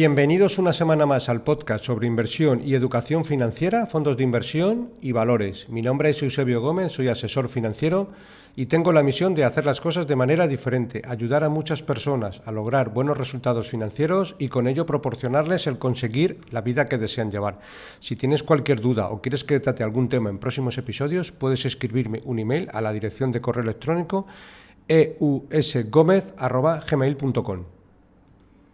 Bienvenidos una semana más al podcast sobre inversión y educación financiera, fondos de inversión y valores. Mi nombre es Eusebio Gómez, soy asesor financiero y tengo la misión de hacer las cosas de manera diferente, ayudar a muchas personas a lograr buenos resultados financieros y con ello proporcionarles el conseguir la vida que desean llevar. Si tienes cualquier duda o quieres que trate algún tema en próximos episodios, puedes escribirme un email a la dirección de correo electrónico eusgomez@gmail.com.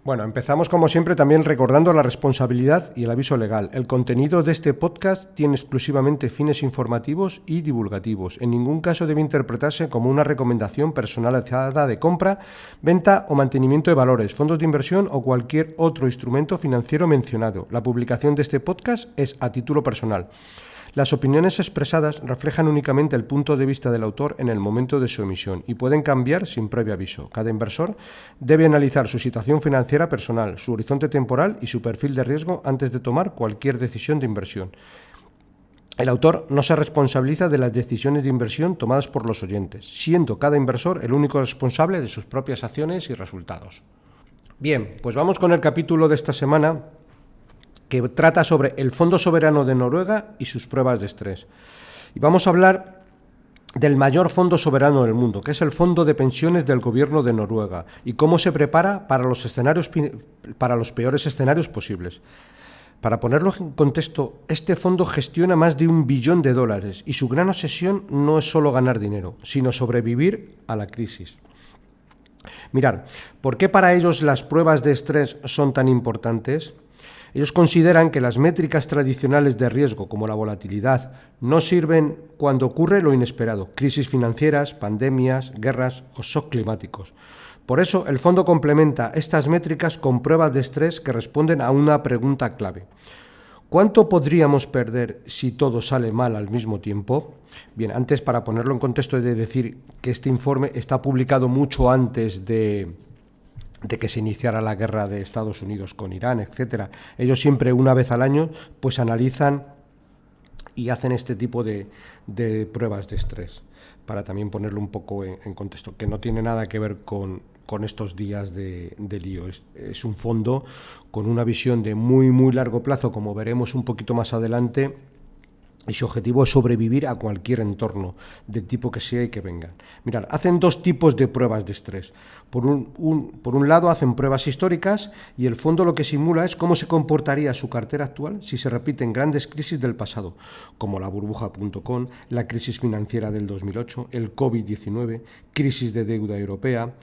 Bueno, empezamos como siempre también recordando la responsabilidad y el aviso legal. El contenido de este podcast tiene exclusivamente fines informativos y divulgativos. En ningún caso debe interpretarse como una recomendación personalizada de compra, venta o mantenimiento de valores, fondos de inversión o cualquier otro instrumento financiero mencionado. La publicación de este podcast es a título personal. Las opiniones expresadas reflejan únicamente el punto de vista del autor en el momento de su emisión y pueden cambiar sin previo aviso. Cada inversor debe analizar su situación financiera personal, su horizonte temporal y su perfil de riesgo antes de tomar cualquier decisión de inversión. El autor no se responsabiliza de las decisiones de inversión tomadas por los oyentes, siendo cada inversor el único responsable de sus propias acciones y resultados. Bien, pues vamos con el capítulo de esta semana, que trata sobre el Fondo Soberano de Noruega y sus pruebas de estrés. Y vamos a hablar del mayor fondo soberano del mundo, que es el Fondo de Pensiones del Gobierno de Noruega, y cómo se prepara para los peores escenarios posibles. Para ponerlo en contexto, este fondo gestiona más de $1 billón y su gran obsesión no es solo ganar dinero, sino sobrevivir a la crisis. Mirad, ¿por qué para ellos las pruebas de estrés son tan importantes? Ellos consideran que las métricas tradicionales de riesgo, como la volatilidad, no sirven cuando ocurre lo inesperado, crisis financieras, pandemias, guerras o shock climáticos. Por eso, el fondo complementa estas métricas con pruebas de estrés que responden a una pregunta clave. ¿Cuánto podríamos perder si todo sale mal al mismo tiempo? Bien, antes, para ponerlo en contexto, he de decir que este informe está publicado mucho antes de que se iniciara la guerra de Estados Unidos con Irán, etcétera. Ellos siempre una vez al año pues analizan y hacen este tipo de pruebas de estrés, para también ponerlo un poco en contexto, que no tiene nada que ver con estos días de lío. Es un fondo con una visión de muy largo plazo, como veremos un poquito más adelante, y su objetivo es sobrevivir a cualquier entorno, del tipo que sea y que venga. Mirad, hacen dos tipos de pruebas de estrés. Por un lado, hacen pruebas históricas y el fondo lo que simula es cómo se comportaría su cartera actual si se repiten grandes crisis del pasado, como la burbuja.com, la crisis financiera del 2008, el COVID-19, crisis de deuda europea,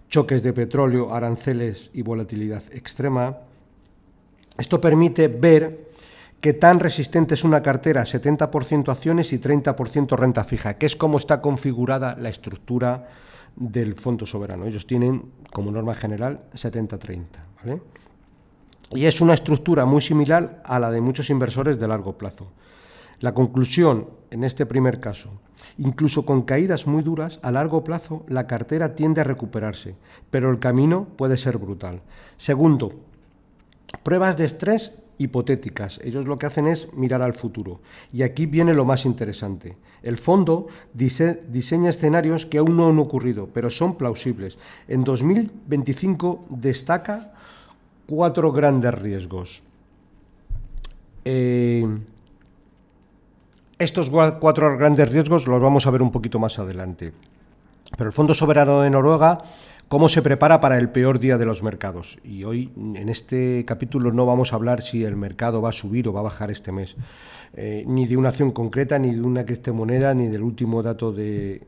choques de petróleo, aranceles y volatilidad extrema. Esto permite ver qué tan resistente es una cartera, 70% acciones y 30% renta fija, que es como está configurada la estructura del fondo soberano. Ellos tienen, como norma general, 70-30, ¿vale? Y es una estructura muy similar a la de muchos inversores de largo plazo. La conclusión, en este primer caso, incluso con caídas muy duras, a largo plazo la cartera tiende a recuperarse, pero el camino puede ser brutal. Segundo, pruebas de estrés hipotéticas. Ellos lo que hacen es mirar al futuro. Y aquí viene lo más interesante. El fondo diseña escenarios que aún no han ocurrido, pero son plausibles. En 2025 destaca 4 grandes riesgos. Estos 4 grandes riesgos los vamos a ver un poquito más adelante. Pero el Fondo Soberano de Noruega, ¿cómo se prepara para el peor día de los mercados? Y hoy, en este capítulo, no vamos a hablar si el mercado va a subir o va a bajar este mes, ni de una acción concreta, ni de una criptomoneda, ni del último dato de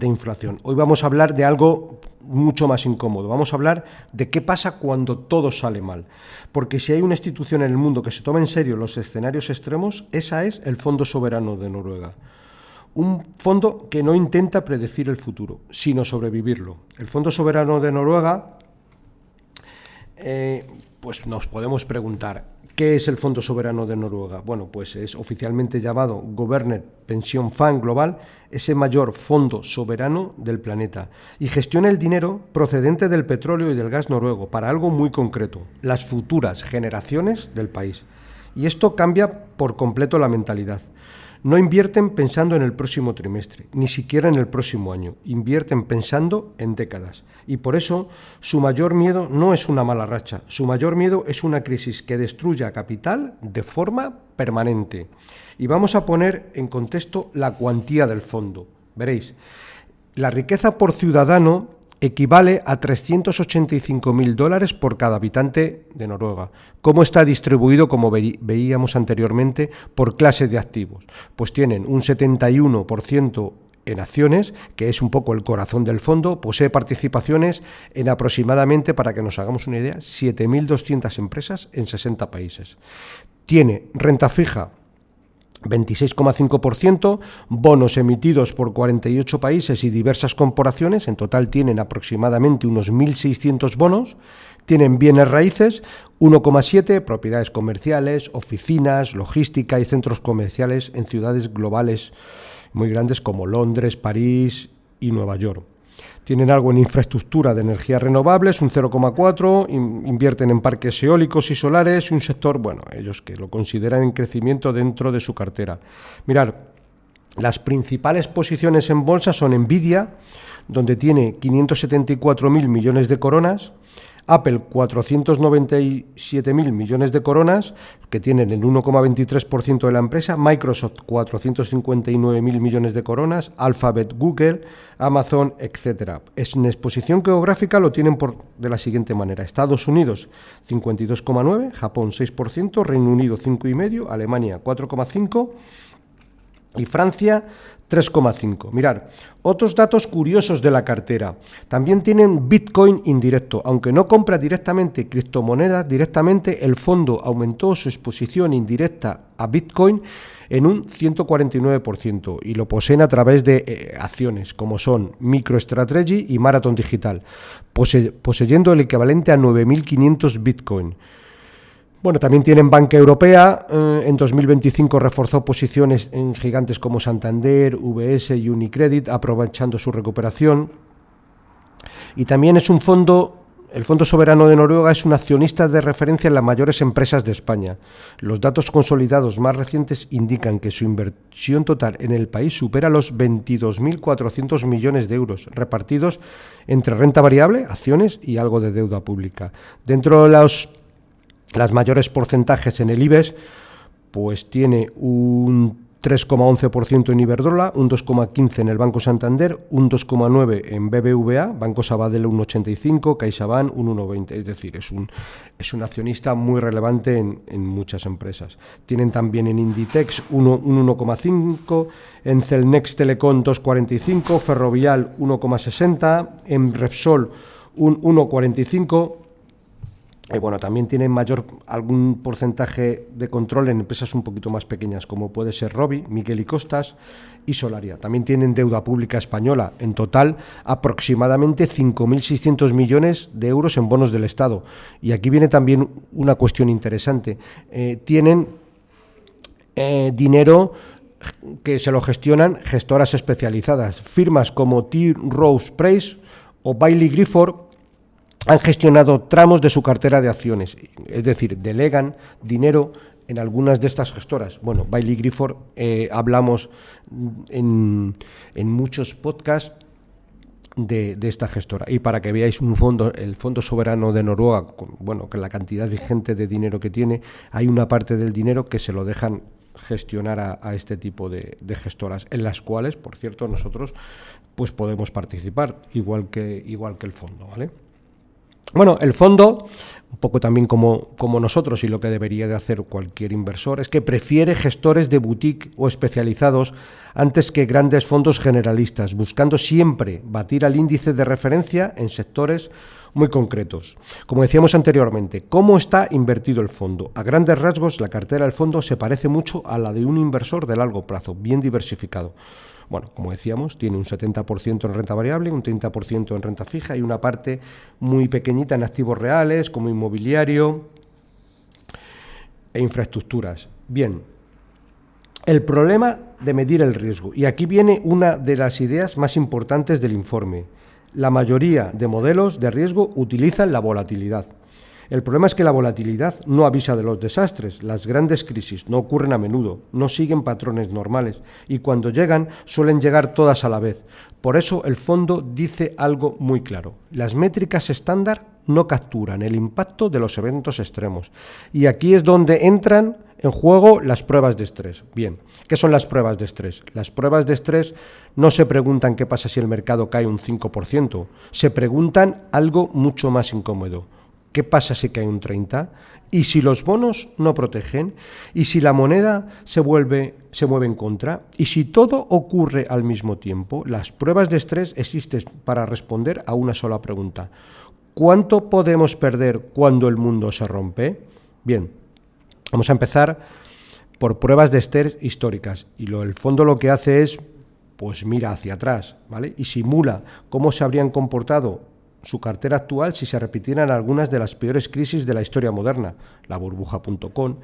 inflación. Hoy vamos a hablar de algo mucho más incómodo. Vamos a hablar de qué pasa cuando todo sale mal. Porque si hay una institución en el mundo que se toma en serio los escenarios extremos, esa es el Fondo Soberano de Noruega. Un fondo que no intenta predecir el futuro, sino sobrevivirlo. El Fondo Soberano de Noruega, pues nos podemos preguntar, ¿qué es el Fondo Soberano de Noruega? Bueno, pues es oficialmente llamado Government Pension Fund Global, es el mayor fondo soberano del planeta y gestiona el dinero procedente del petróleo y del gas noruego para algo muy concreto, las futuras generaciones del país. Y esto cambia por completo la mentalidad. No invierten pensando en el próximo trimestre, ni siquiera en el próximo año. Invierten pensando en décadas. Y por eso su mayor miedo no es una mala racha. Su mayor miedo es una crisis que destruya capital de forma permanente. Y vamos a poner en contexto la cuantía del fondo. Veréis, la riqueza por ciudadano equivale a $385.000 por cada habitante de Noruega. ¿Cómo está distribuido, como veíamos anteriormente, por clase de activos? Pues tienen un 71% en acciones, que es un poco el corazón del fondo, posee participaciones en aproximadamente, para que nos hagamos una idea, 7.200 empresas en 60 países. Tiene renta fija 26,5%, bonos emitidos por 48 países y diversas corporaciones, en total tienen aproximadamente unos 1.600 bonos, tienen bienes raíces, 1,7, propiedades comerciales, oficinas, logística y centros comerciales en ciudades globales muy grandes como Londres, París y Nueva York. Tienen algo en infraestructura de energías renovables, un 0,4, invierten en parques eólicos y solares y un sector, bueno, ellos que lo consideran en crecimiento dentro de su cartera. Mirad, las principales posiciones en bolsa son Nvidia, donde tiene 574.000 millones de coronas, Apple 497.000 millones de coronas, que tienen el 1,23% de la empresa, Microsoft 459.000 millones de coronas, Alphabet, Google, Amazon, etc. En exposición geográfica lo tienen de la siguiente manera: Estados Unidos 52,9%, Japón 6%, Reino Unido 5,5%, Alemania 4,5%, y Francia 3,5%. Mirad, otros datos curiosos de la cartera. También tienen Bitcoin indirecto. Aunque no compra directamente criptomonedas, directamente el fondo aumentó su exposición indirecta a Bitcoin en un 149% y lo poseen a través de acciones como son MicroStrategy y Marathon Digital, poseyendo el equivalente a 9.500 Bitcoin. Bueno, también tienen Banca Europea, en 2025 reforzó posiciones en gigantes como Santander, UBS y Unicredit, aprovechando su recuperación. Y también es un fondo, el Fondo Soberano de Noruega es un accionista de referencia en las mayores empresas de España. Los datos consolidados más recientes indican que su inversión total en el país supera los 22.400 millones de euros, repartidos entre renta variable, acciones y algo de deuda pública. Dentro de las mayores porcentajes en el IBEX, pues tiene un 3,11% en Iberdrola, un 2,15% en el Banco Santander, un 2,9% en BBVA, Banco Sabadell un 85%, CaixaBank un 1,20%. Es decir, es un accionista muy relevante en muchas empresas. Tienen también en Inditex un 1,5%, en Celnex Telecom 2,45%, Ferrovial 1,60%, en Repsol un 1,45%. Y bueno, también tienen algún porcentaje de control en empresas un poquito más pequeñas, como puede ser Robi, Miquel y Costas y Solaria. También tienen deuda pública española, en total aproximadamente 5.600 millones de euros en bonos del Estado. Y aquí viene también una cuestión interesante. Tienen dinero que se lo gestionan gestoras especializadas. Firmas como T. Rowe Price o Baillie Gifford han gestionado tramos de su cartera de acciones, es decir, delegan dinero en algunas de estas gestoras. Bueno, Baillie Gifford, hablamos en muchos podcasts de esta gestora. Y para que veáis el Fondo Soberano de Noruega, con la cantidad vigente de dinero que tiene, hay una parte del dinero que se lo dejan gestionar a este tipo de gestoras, en las cuales, por cierto, nosotros pues podemos participar, igual que el fondo, ¿vale? Bueno, el fondo, un poco también como nosotros, y lo que debería de hacer cualquier inversor, es que prefiere gestores de boutique o especializados antes que grandes fondos generalistas, buscando siempre batir al índice de referencia en sectores muy concretos. Como decíamos anteriormente, ¿cómo está invertido el fondo? A grandes rasgos, la cartera del fondo se parece mucho a la de un inversor de largo plazo, bien diversificado. Bueno, como decíamos, tiene un 70% en renta variable, un 30% en renta fija y una parte muy pequeñita en activos reales, como inmobiliario e infraestructuras. Bien, el problema de medir el riesgo. Y aquí viene una de las ideas más importantes del informe. La mayoría de modelos de riesgo utilizan la volatilidad. El problema es que la volatilidad no avisa de los desastres. Las grandes crisis no ocurren a menudo, no siguen patrones normales y cuando llegan suelen llegar todas a la vez. Por eso el fondo dice algo muy claro. Las métricas estándar no capturan el impacto de los eventos extremos. Y aquí es donde entran en juego las pruebas de estrés. Bien, ¿qué son las pruebas de estrés? Las pruebas de estrés no se preguntan qué pasa si el mercado cae un 5%, se preguntan algo mucho más incómodo. ¿Qué pasa si cae un 30%? ¿Y si los bonos no protegen? ¿Y si la moneda se mueve en contra? ¿Y si todo ocurre al mismo tiempo? Las pruebas de estrés existen para responder a una sola pregunta. ¿Cuánto podemos perder cuando el mundo se rompe? Bien, vamos a empezar por pruebas de estrés históricas. Y el fondo lo que hace es, pues mira hacia atrás, ¿vale? Y simula cómo se habrían comportado su cartera actual si se repitieran algunas de las peores crisis de la historia moderna, la burbuja.com,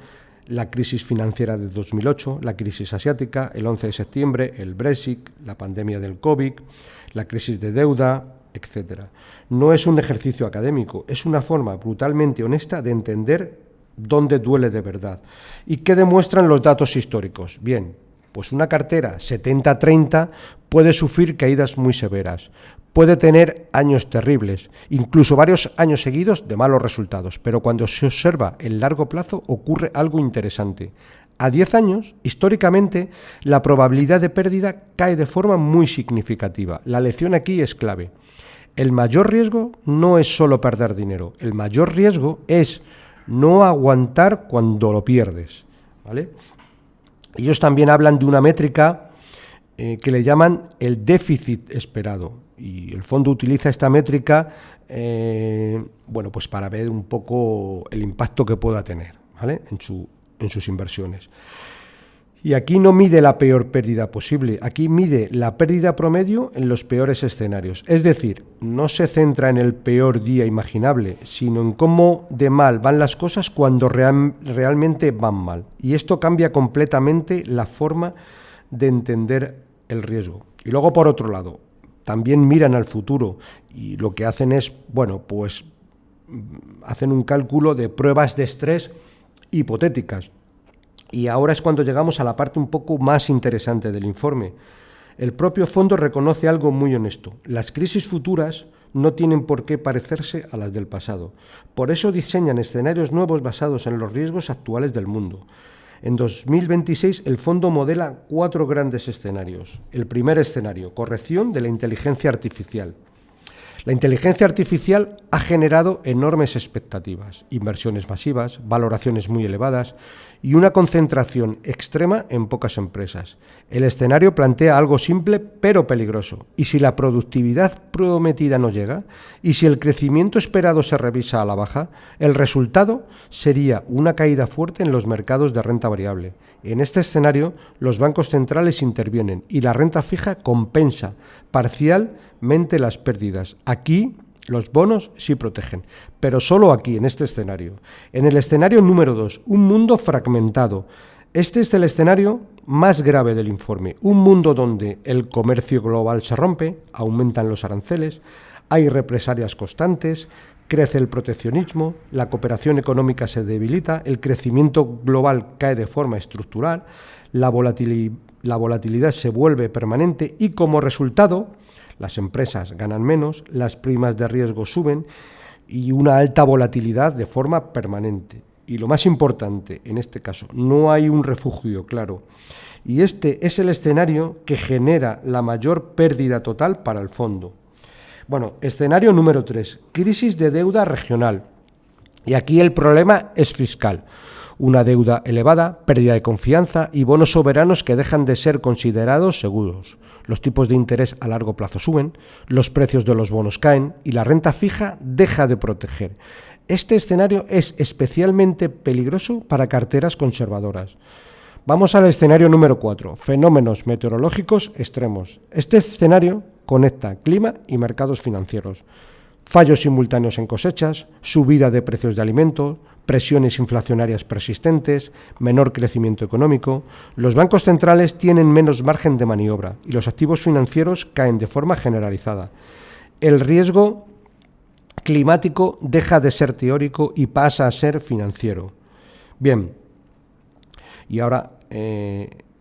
la crisis financiera de 2008, la crisis asiática, el 11 de septiembre, el Brexit, la pandemia del COVID, la crisis de deuda, etc. No es un ejercicio académico, es una forma brutalmente honesta de entender dónde duele de verdad. ¿Y qué demuestran los datos históricos? Bien, pues una cartera 70-30 puede sufrir caídas muy severas. Puede tener años terribles, incluso varios años seguidos de malos resultados, pero cuando se observa el largo plazo ocurre algo interesante. A 10 años, históricamente, la probabilidad de pérdida cae de forma muy significativa. La lección aquí es clave. El mayor riesgo no es solo perder dinero, el mayor riesgo es no aguantar cuando lo pierdes, ¿vale? Ellos también hablan de una métrica que le llaman el déficit esperado. Y el fondo utiliza esta métrica pues para ver un poco el impacto que pueda tener, ¿vale? en sus inversiones. Y aquí no mide la peor pérdida posible, aquí mide la pérdida promedio en los peores escenarios. Es decir, no se centra en el peor día imaginable, sino en cómo de mal van las cosas cuando realmente van mal. Y esto cambia completamente la forma de entender el riesgo. Y luego, por otro lado, también miran al futuro y lo que hacen es, hacen un cálculo de pruebas de estrés hipotéticas. Y ahora es cuando llegamos a la parte un poco más interesante del informe. El propio fondo reconoce algo muy honesto. Las crisis futuras no tienen por qué parecerse a las del pasado. Por eso diseñan escenarios nuevos basados en los riesgos actuales del mundo. En 2026 el fondo modela 4 grandes escenarios. El primer escenario, corrección de la inteligencia artificial. La inteligencia artificial ha generado enormes expectativas, inversiones masivas, valoraciones muy elevadas y una concentración extrema en pocas empresas. El escenario plantea algo simple pero peligroso. ¿Y si la productividad prometida no llega? ¿Y si el crecimiento esperado se revisa a la baja? El resultado sería una caída fuerte en los mercados de renta variable. En este escenario, los bancos centrales intervienen y la renta fija compensa parcialmente las pérdidas. Aquí los bonos sí protegen, pero solo aquí, en este escenario. En el escenario número 2, un mundo fragmentado. Este es el escenario más grave del informe. Un mundo donde el comercio global se rompe, aumentan los aranceles, hay represalias constantes, crece el proteccionismo, la cooperación económica se debilita, el crecimiento global cae de forma estructural, la volatilidad se vuelve permanente y como resultado las empresas ganan menos, las primas de riesgo suben y una alta volatilidad de forma permanente. Y lo más importante, en este caso, no hay un refugio claro. Y este es el escenario que genera la mayor pérdida total para el fondo. Bueno, escenario número 3, crisis de deuda regional. Y aquí el problema es fiscal. Una deuda elevada, pérdida de confianza y bonos soberanos que dejan de ser considerados seguros. Los tipos de interés a largo plazo suben, los precios de los bonos caen y la renta fija deja de proteger. Este escenario es especialmente peligroso para carteras conservadoras. Vamos al escenario número 4, fenómenos meteorológicos extremos. Este escenario conecta clima y mercados financieros. Fallos simultáneos en cosechas, subida de precios de alimentos, presiones inflacionarias persistentes, menor crecimiento económico. Los bancos centrales tienen menos margen de maniobra y los activos financieros caen de forma generalizada. El riesgo climático deja de ser teórico y pasa a ser financiero. Bien, y ahora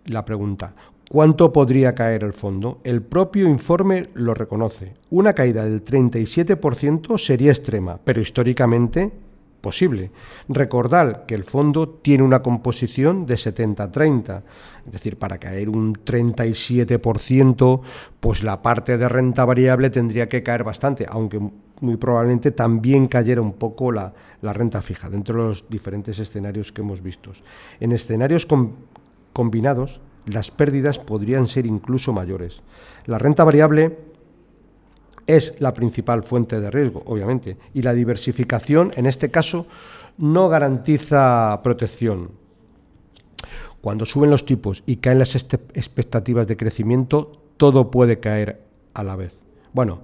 la pregunta: ¿cuánto podría caer el fondo? El propio informe lo reconoce. Una caída del 37% sería extrema, pero históricamente posible. Recordad que el fondo tiene una composición de 70-30, es decir, para caer un 37%, pues la parte de renta variable tendría que caer bastante, aunque muy probablemente también cayera un poco la renta fija, dentro de los diferentes escenarios que hemos visto. En escenarios combinados, las pérdidas podrían ser incluso mayores. La renta variable es la principal fuente de riesgo, obviamente, y la diversificación, en este caso, no garantiza protección. Cuando suben los tipos y caen las expectativas de crecimiento, todo puede caer a la vez. Bueno,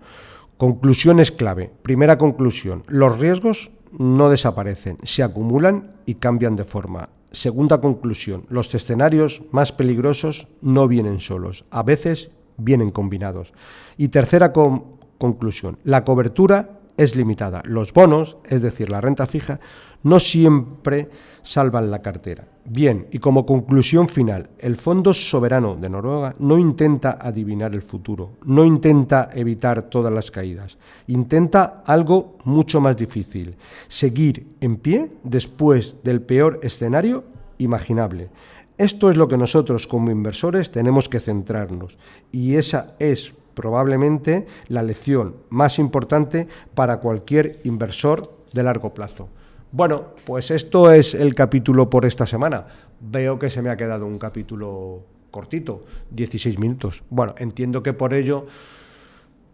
conclusiones clave. Primera conclusión: los riesgos no desaparecen, se acumulan y cambian de forma. Segunda conclusión: los escenarios más peligrosos no vienen solos, a veces vienen combinados. Y tercera conclusión: la cobertura es limitada. Los bonos, es decir, la renta fija, no siempre salvan la cartera. Bien, y como conclusión final, el Fondo Soberano de Noruega no intenta adivinar el futuro, no intenta evitar todas las caídas, intenta algo mucho más difícil: seguir en pie después del peor escenario imaginable. Esto es lo que nosotros como inversores tenemos que centrarnos, y esa es probablemente la lección más importante para cualquier inversor de largo plazo. Bueno, pues esto es el capítulo por esta semana. Veo que se me ha quedado un capítulo cortito, 16 minutos. Bueno, entiendo que por ello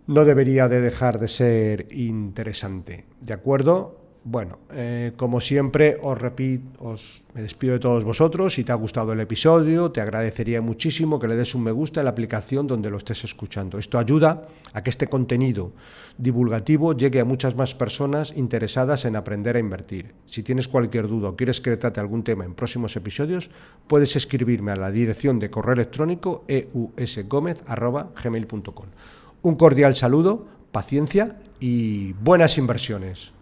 no debería de dejar de ser interesante. ¿De acuerdo? Bueno, como siempre os repito, me despido de todos vosotros. Si te ha gustado el episodio, te agradecería muchísimo que le des un me gusta en la aplicación donde lo estés escuchando. Esto ayuda a que este contenido divulgativo llegue a muchas más personas interesadas en aprender a invertir. Si tienes cualquier duda o quieres que te trate algún tema en próximos episodios, puedes escribirme a la dirección de correo electrónico eusgomez@gmail.com. Un cordial saludo, paciencia y buenas inversiones.